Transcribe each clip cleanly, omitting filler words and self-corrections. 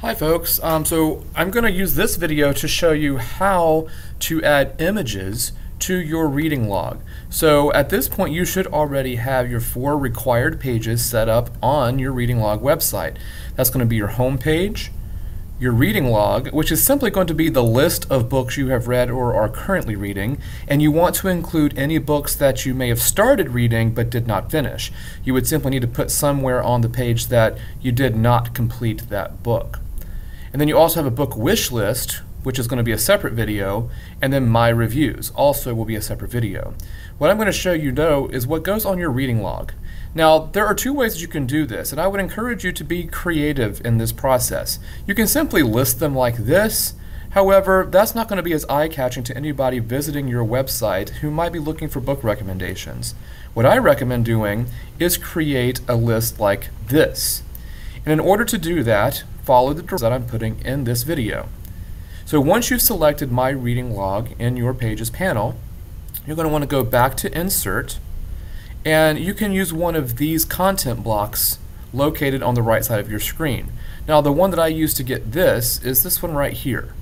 Hi folks, so I'm going to use this video to show you how to add images to your reading log. So at this point you should already have your 4 required pages set up on your reading log website. That's going to be your home page, your reading log, which is simply going to be the list of books you have read or are currently reading, and you want to include any books that you may have started reading but did not finish. You would simply need to put somewhere on the page that you did not complete that book. And then you also have a book wish list, which is going to be a separate video, and then my reviews also will be a separate video. What I'm going to show you though is what goes on your reading log. Now there are 2 ways that you can do this, and I would encourage you to be creative in this process. You can simply list them like this. However, that's not going to be as eye-catching to anybody visiting your website who might be looking for book recommendations. What I recommend doing is create a list like this. And in order to do that, follow the directions that I'm putting in this video. So once you've selected My Reading Log in your Pages panel, you're going to want to go back to Insert, and you can use one of these content blocks located on the right side of your screen. Now the one that I use to get this is this one right here.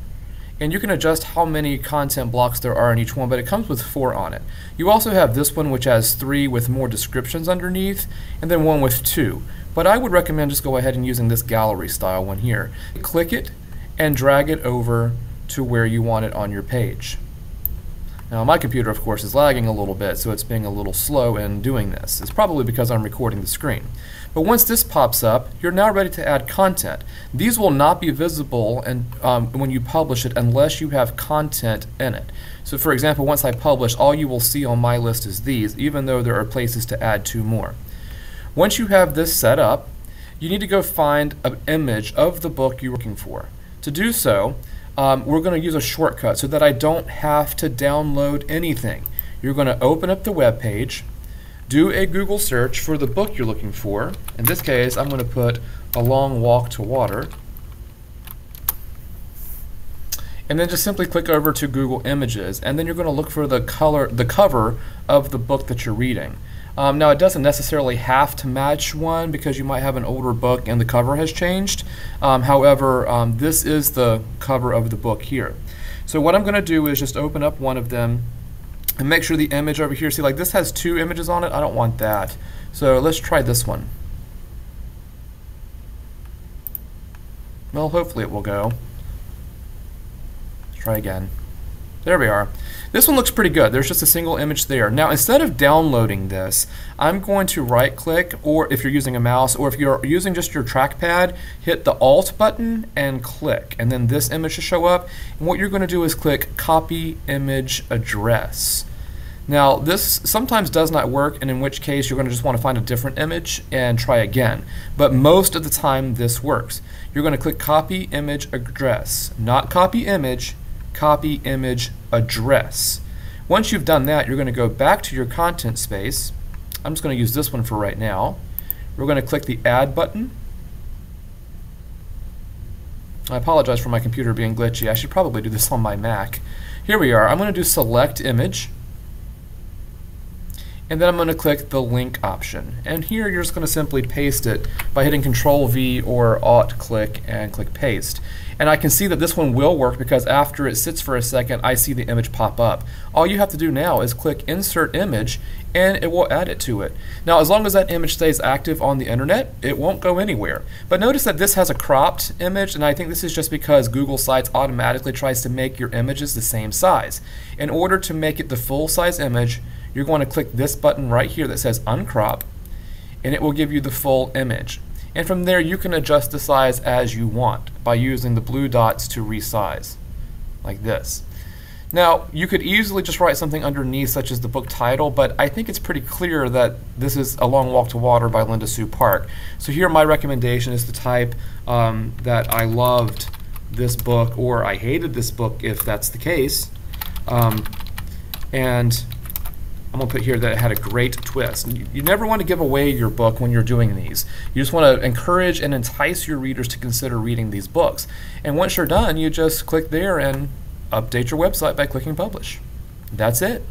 And you can adjust how many content blocks there are in each one, but it comes with 4 on it. You also have this one which has 3 with more descriptions underneath, and then one with 2. But I would recommend just go ahead and using this gallery style one here. Click it and drag it over to where you want it on your page. Now my computer of course is lagging a little bit, so it's being a little slow in doing this. It's probably because I'm recording the screen. But once this pops up, you're now ready to add content. These will not be visible when you publish it unless you have content in it. So for example, once I publish, all you will see on my list is these, even though there are places to add 2 more. Once you have this set up, you need to go find an image of the book you're looking for. To do so, we're going to use a shortcut so that I don't have to download anything. You're going to open up the web page, do a Google search for the book you're looking for. In this case, I'm going to put A Long Walk to Water. And then just simply click over to Google Images, and then you're going to look for the cover of the book that you're reading. Now it doesn't necessarily have to match one because you might have an older book and the cover has changed. However, this is the cover of the book here. So what I'm going to do is just open up one of them and make sure the image over here, see like this has 2 images on it, I don't want that. So let's try this one. Well, hopefully it will go. Let's try again. There we are. This one looks pretty good. There's just a single image there. Now instead of downloading this, I'm going to right click, or if you're using a mouse, or if you're using just your trackpad, hit the Alt button and click, and then this image should show up. And what you're going to do is click Copy Image Address. Now this sometimes does not work, and in which case you're going to just want to find a different image and try again. But most of the time this works. You're going to click Copy Image Address, not Copy Image, Copy Image Address. Once you've done that, you're going to go back to your content space. I'm just going to use this one for right now. We're going to click the Add button. I apologize for my computer being glitchy. I should probably do this on my Mac. Here we are. I'm going to do Select Image, and then I'm going to click the link option. And here you're just going to simply paste it by hitting Control V or Alt click and click Paste. And I can see that this one will work because after it sits for a second, I see the image pop up. All you have to do now is click Insert Image, and it will add it to it. Now, as long as that image stays active on the internet, it won't go anywhere. But notice that this has a cropped image, and I think this is just because Google Sites automatically tries to make your images the same size. In order to make it the full size image, you're going to click this button right here that says Uncrop, and it will give you the full image. And from there you can adjust the size as you want by using the blue dots to resize, like this. Now you could easily just write something underneath such as the book title, but I think it's pretty clear that this is A Long Walk to Water by Linda Sue Park. So here my recommendation is to type that I loved this book, or I hated this book if that's the case. And I'm going to put here that it had a great twist. You never want to give away your book when you're doing these. You just want to encourage and entice your readers to consider reading these books. And once you're done, you just click there and update your website by clicking Publish. That's it.